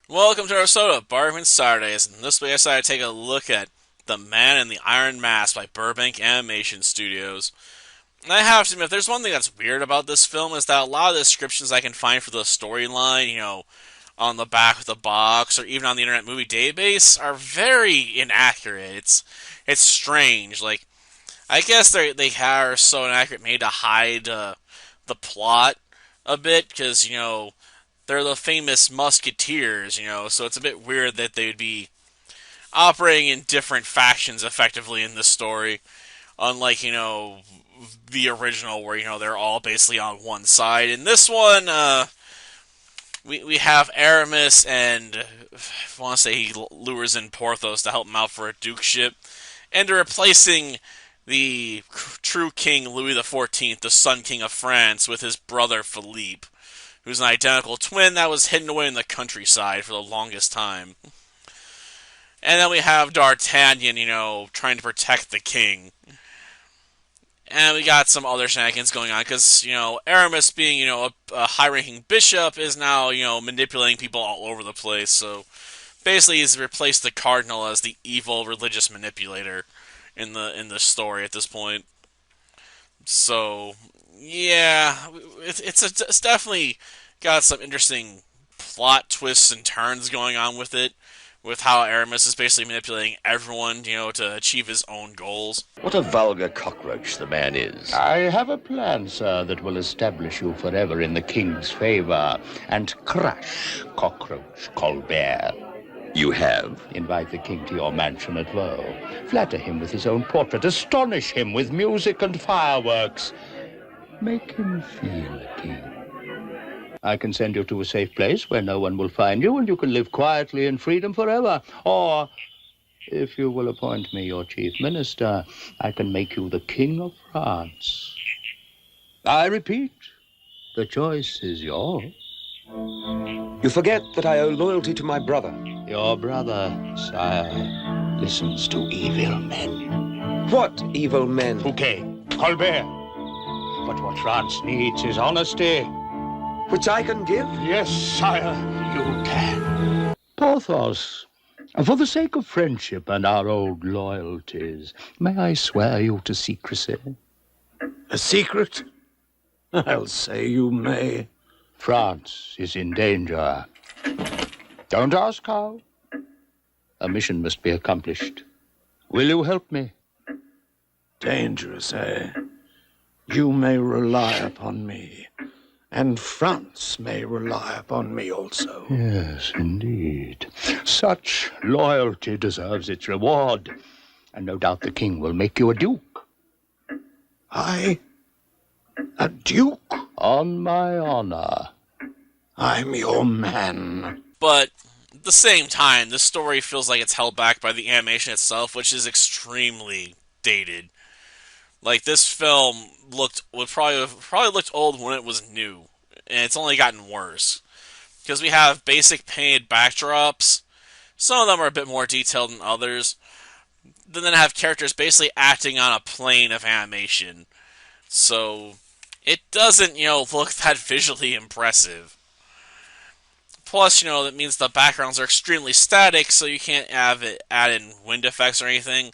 Welcome to our episode of Burbank Saturdays, and this week I decided to take a look at The Man in the Iron Mask by Burbank Animation Studios. And I have to admit, if there's one thing that's weird about this film is that a lot of the descriptions I can find for the storyline, on the back of the box or even on the Internet Movie Database, are very inaccurate. It's strange. Like, I guess they are so inaccurate, made to hide the plot a bit, because they're the famous musketeers, so it's a bit weird that they'd be operating in different factions effectively in this story. Unlike, the original where, they're all basically on one side. In this one, we have Aramis, and I want to say he lures in Porthos to help him out for a dukeship, and they're replacing the true king Louis XIV, the Sun King of France, with his brother Philippe, who's an identical twin that was hidden away in the countryside for the longest time. And then we have D'Artagnan, trying to protect the king. And we got some other shenanigans going on, because, Aramis being, a high-ranking bishop is now, manipulating people all over the place. So basically he's replaced the cardinal as the evil religious manipulator in the story at this point. So yeah, it's definitely got some interesting plot twists and turns going on with it, with how Aramis is basically manipulating everyone, to achieve his own goals. What a vulgar cockroach the man is. I have a plan, sir, that will establish you forever in the king's favor and crush Cockroach Colbert. You have? Invite the king to your mansion at Vaux. Flatter him with his own portrait. Astonish him with music and fireworks. Make him feel a king. I can send you to a safe place where no one will find you, and you can live quietly in freedom forever. Or, if you will appoint me your chief minister, I can make you the king of France. I repeat, the choice is yours. You forget that I owe loyalty to my brother. Your brother, sire, listens to evil men. What evil men? Fouquet, Colbert. But what France needs is honesty. Which I can give? Yes, sire, you can. Porthos, for the sake of friendship and our old loyalties, may I swear you to secrecy? A secret? I'll say you may. France is in danger. Don't ask how. A mission must be accomplished. Will you help me? Dangerous, eh? You may rely upon me. And France may rely upon me also. Yes, indeed. Such loyalty deserves its reward. And no doubt the king will make you a duke. I? A duke? On my honor. I'm your man. But at the same time, this story feels like it's held back by the animation itself, which is extremely dated. Like, this film would probably looked old when it was new, and it's only gotten worse. Because we have basic painted backdrops. Some of them are a bit more detailed than others. Then have characters basically acting on a plane of animation. So it doesn't, look that visually impressive. Plus, that means the backgrounds are extremely static, so you can't add in wind effects or anything.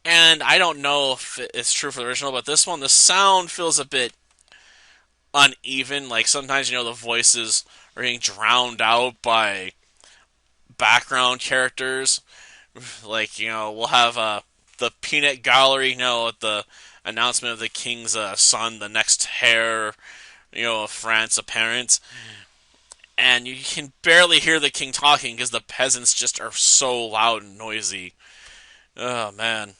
And I don't know if it's true for the original, but this one, the sound feels a bit uneven. Like, sometimes, the voices are getting drowned out by background characters. Like, we'll have the peanut gallery, at the announcement of the king's son, the next heir, of France apparent. And you can barely hear the king talking because the peasants just are so loud and noisy. Oh, man.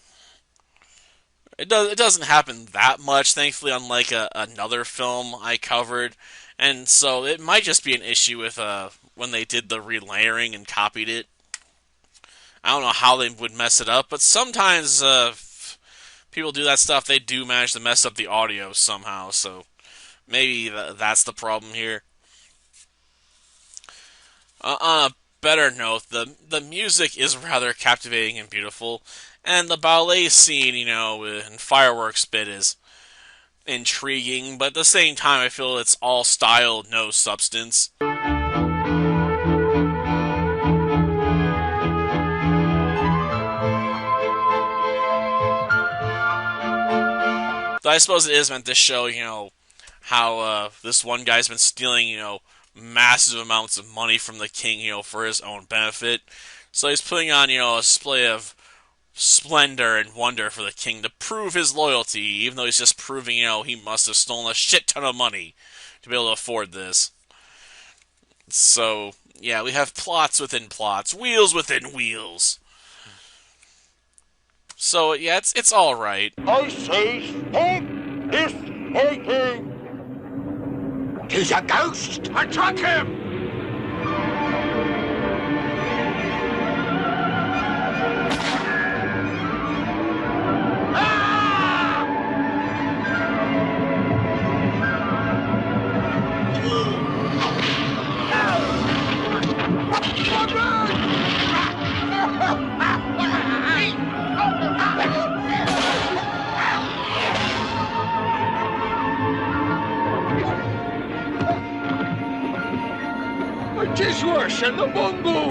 It doesn't happen that much, thankfully, unlike another film I covered. And so it might just be an issue with when they did the relayering and copied it. I don't know how they would mess it up, but sometimes people do that stuff, they do manage to mess up the audio somehow, so maybe that's the problem here. On a better note, the music is rather captivating and beautiful, and the ballet scene, and fireworks bit is intriguing, but at the same time I feel it's all style, no substance. Though I suppose it is meant to show, how this one guy's been stealing, massive amounts of money from the king, for his own benefit. So he's putting on, a display of splendor and wonder for the king to prove his loyalty, even though he's just proving, he must have stolen a shit ton of money to be able to afford this. So, yeah, we have plots within plots, wheels within wheels. So, yeah, it's all right. I say stop this fighting! He's a ghost! Attack him! It is worse than the mongoose!